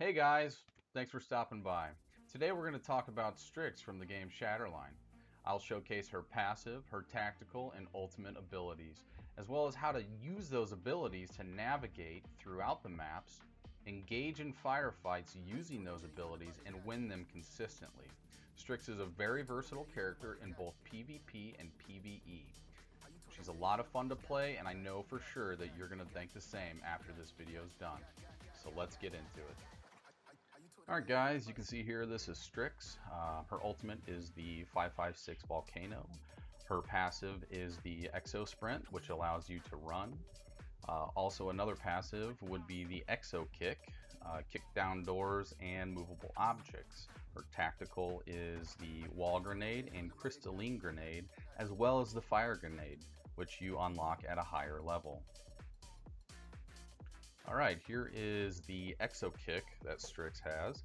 Hey guys, thanks for stopping by. Today we're going to talk about Strix from the game ShatterLine. I'll showcase her passive, her tactical, and ultimate abilities, as well as how to use those abilities to navigate throughout the maps, engage in firefights using those abilities, and win them consistently. Strix is a very versatile character in both PvP and PvE. She's a lot of fun to play, and I know for sure that you're going to think the same after this video is done. So let's get into it. Alright guys, you can see here this is Strix. Her ultimate is the 556 Volcano. Her passive is the Exo Sprint, which allows you to run. Also another passive would be the Exo Kick, kick down doors and movable objects. Her tactical is the Wall Grenade and Crystalline Grenade, as well as the Fire Grenade, which you unlock at a higher level. Alright, here is the Exo Kick that Strix has.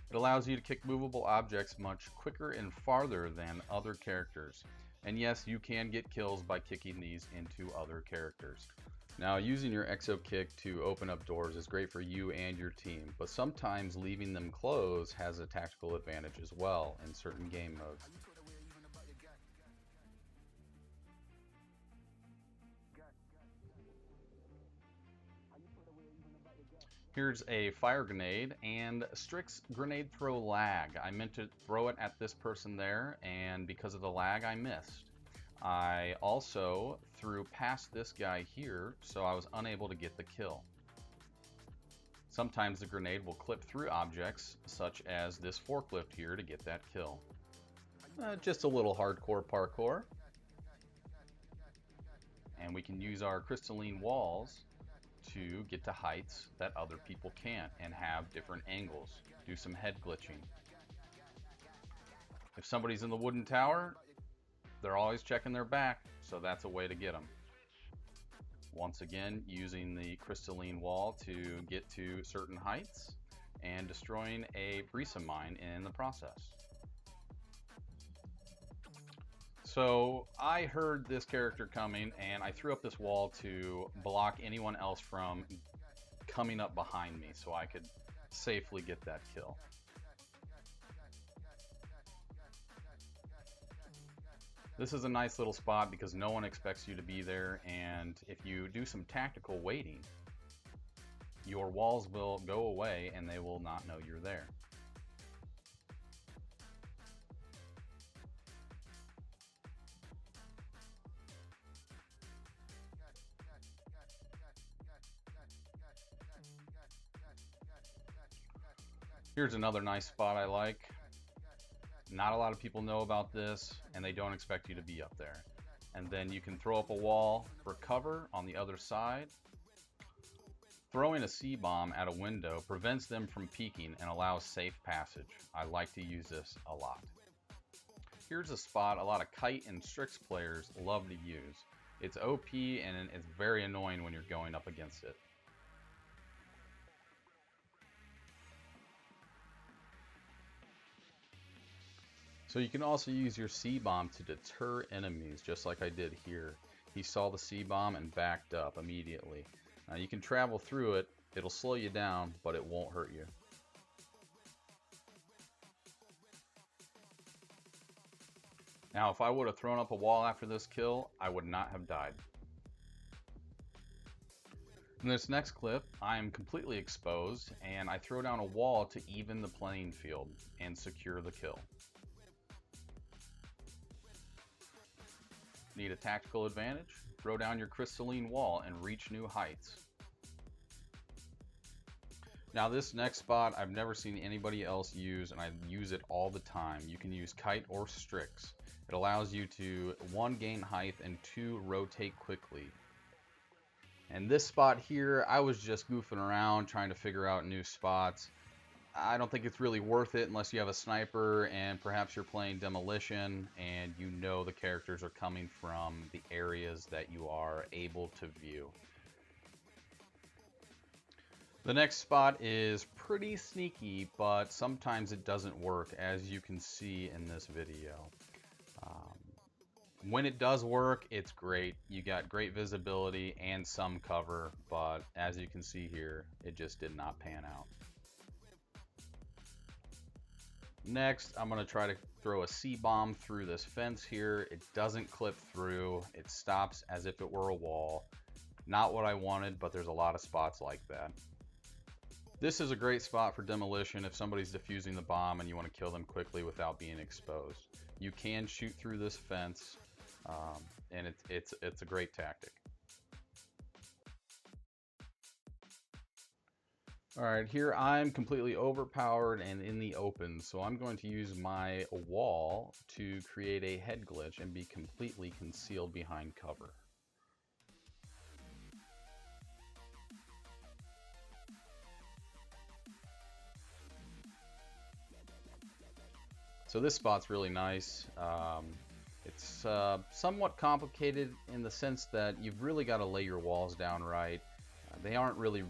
It allows you to kick movable objects much quicker and farther than other characters. And yes, you can get kills by kicking these into other characters. Now, using your Exo Kick to open up doors is great for you and your team, but sometimes leaving them closed has a tactical advantage as well in certain game modes. Here's a fire grenade and Strix grenade throw lag. I meant to throw it at this person there, and because of the lag I missed. I also threw past this guy here, so I was unable to get the kill. Sometimes the grenade will clip through objects, such as this forklift here, to get that kill. Just a little hardcore parkour. And we can use our crystalline walls to get to heights that other people can't and have different angles. Do some head glitching. If somebody's in the wooden tower, they're always checking their back, so that's a way to get them. Once again, using the crystalline wall to get to certain heights and destroying a Brisa mine in the process. So I heard this character coming and I threw up this wall to block anyone else from coming up behind me so I could safely get that kill. This is a nice little spot because no one expects you to be there, and if you do some tactical waiting, your walls will go away and they will not know you're there. Here's another nice spot I like. Not a lot of people know about this, and they don't expect you to be up there. And then you can throw up a wall for cover on the other side. Throwing a C-bomb at a window prevents them from peeking and allows safe passage. I like to use this a lot. Here's a spot a lot of Kite and Strix players love to use. It's OP and it's very annoying when you're going up against it. So you can also use your C-bomb to deter enemies, just like I did here. He saw the C-bomb and backed up immediately. Now you can travel through it, it'll slow you down, but it won't hurt you. Now if I would have thrown up a wall after this kill, I would not have died. In this next clip, I am completely exposed, and I throw down a wall to even the playing field and secure the kill. Need a tactical advantage? Throw down your crystalline wall and reach new heights. Now this next spot I've never seen anybody else use, and I use it all the time. You can use Kite or Strix. It allows you to 1, gain height, and 2, rotate quickly. And this spot here, I was just goofing around trying to figure out new spots. I don't think it's really worth it unless you have a sniper and perhaps you're playing demolition and you know the characters are coming from the areas that you are able to view. The next spot is pretty sneaky, but sometimes it doesn't work, as you can see in this video. When it does work, it's great. You got great visibility and some cover, but as you can see here, it just did not pan out. Next, I'm going to try to throw a C-bomb through this fence here. It doesn't clip through. It stops as if it were a wall. Not what I wanted, but there's a lot of spots like that. This is a great spot for demolition if somebody's defusing the bomb and you want to kill them quickly without being exposed. You can shoot through this fence, and it's a great tactic. Alright, here I'm completely overpowered and in the open, so I'm going to use my wall to create a head glitch and be completely concealed behind cover. So this spot's really nice. It's somewhat complicated in the sense that you've really got to lay your walls down right. They aren't really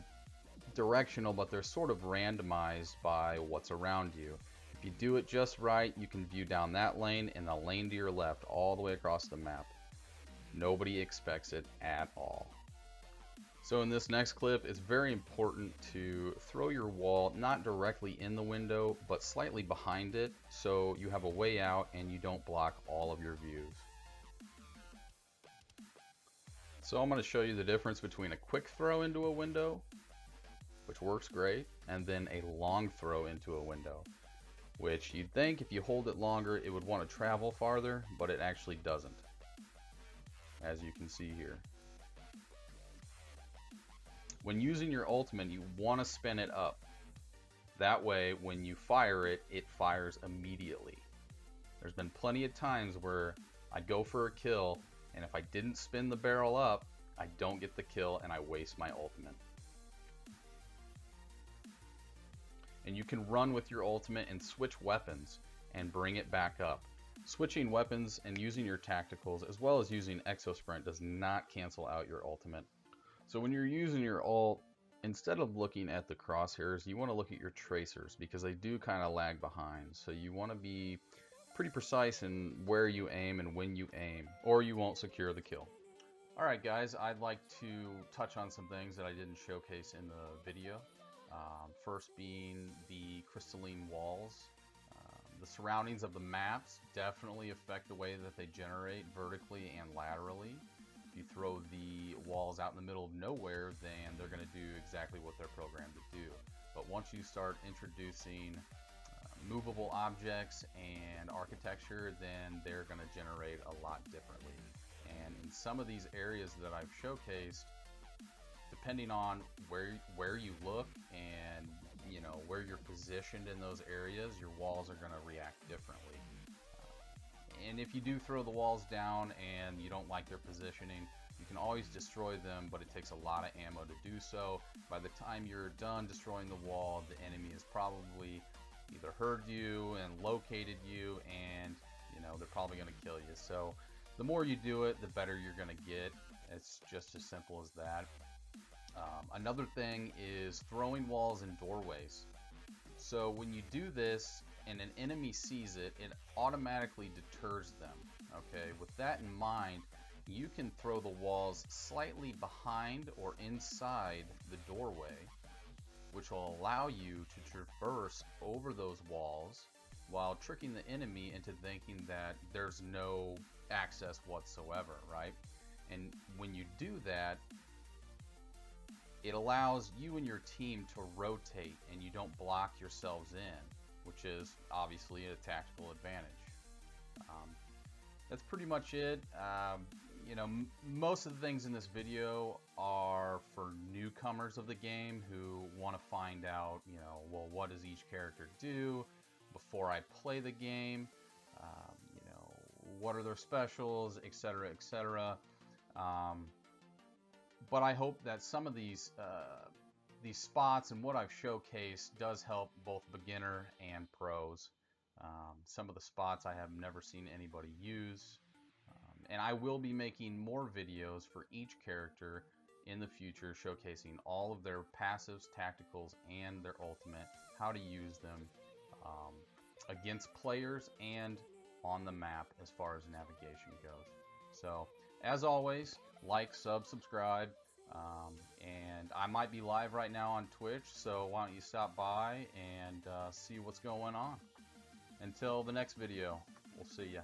directional, but they're sort of randomized by what's around you. If you do it just right, you can view down that lane and the lane to your left all the way across the map. Nobody expects it at all. So in this next clip, it's very important to throw your wall not directly in the window, but slightly behind it, so you have a way out and you don't block all of your views. So I'm going to show you the difference between a quick throw into a window, which works great, and then a long throw into a window, which you'd think if you hold it longer it would want to travel farther, but it actually doesn't, as you can see here. When using your ultimate, you want to spin it up. That way, when you fire it, it fires immediately. There's been plenty of times where I'd go for a kill, and if I didn't spin the barrel up, I don't get the kill and I waste my ultimate. And you can run with your ultimate and switch weapons and bring it back up. Switching weapons and using your tacticals as well as using Exo Sprint does not cancel out your ultimate. So when you're using your ult, instead of looking at the crosshairs, you want to look at your tracers because they do kind of lag behind. So you want to be pretty precise in where you aim and when you aim, or you won't secure the kill. Alright guys, I'd like to touch on some things that I didn't showcase in the video. First being the crystalline walls. The surroundings of the maps definitely affect the way that they generate vertically and laterally. If you throw the walls out in the middle of nowhere, then they're going to do exactly what they're programmed to do. But once you start introducing movable objects and architecture, then they're going to generate a lot differently. And in some of these areas that I've showcased, depending on where you look and where you're positioned in those areas, your walls are going to react differently. And if you do throw the walls down and you don't like their positioning, you can always destroy them, but it takes a lot of ammo to do so. By the time you're done destroying the wall, the enemy has probably either heard you and located you, and they're probably going to kill you. So the more you do it, the better you're going to get. It's just as simple as that. Another thing is throwing walls in doorways. So when you do this and an enemy sees it, it automatically deters them. Okay, with that in mind, you can throw the walls slightly behind or inside the doorway, which will allow you to traverse over those walls while tricking the enemy into thinking that there's no access whatsoever, right? And when you do that, it allows you and your team to rotate and you don't block yourselves in, which is obviously a tactical advantage. That's pretty much it. Most of the things in this video are for newcomers of the game who want to find out, well, what does each character do before I play the game? What are their specials, etc., etc. But I hope that some of these spots and what I've showcased does help both beginner and pros. Some of the spots I have never seen anybody use. And I will be making more videos for each character in the future, showcasing all of their passives, tacticals, and their ultimate, how to use them against players and on the map as far as navigation goes. So, as always, like, sub, subscribe, and I might be live right now on Twitch, so why don't you stop by and see what's going on. Until the next video, we'll see ya.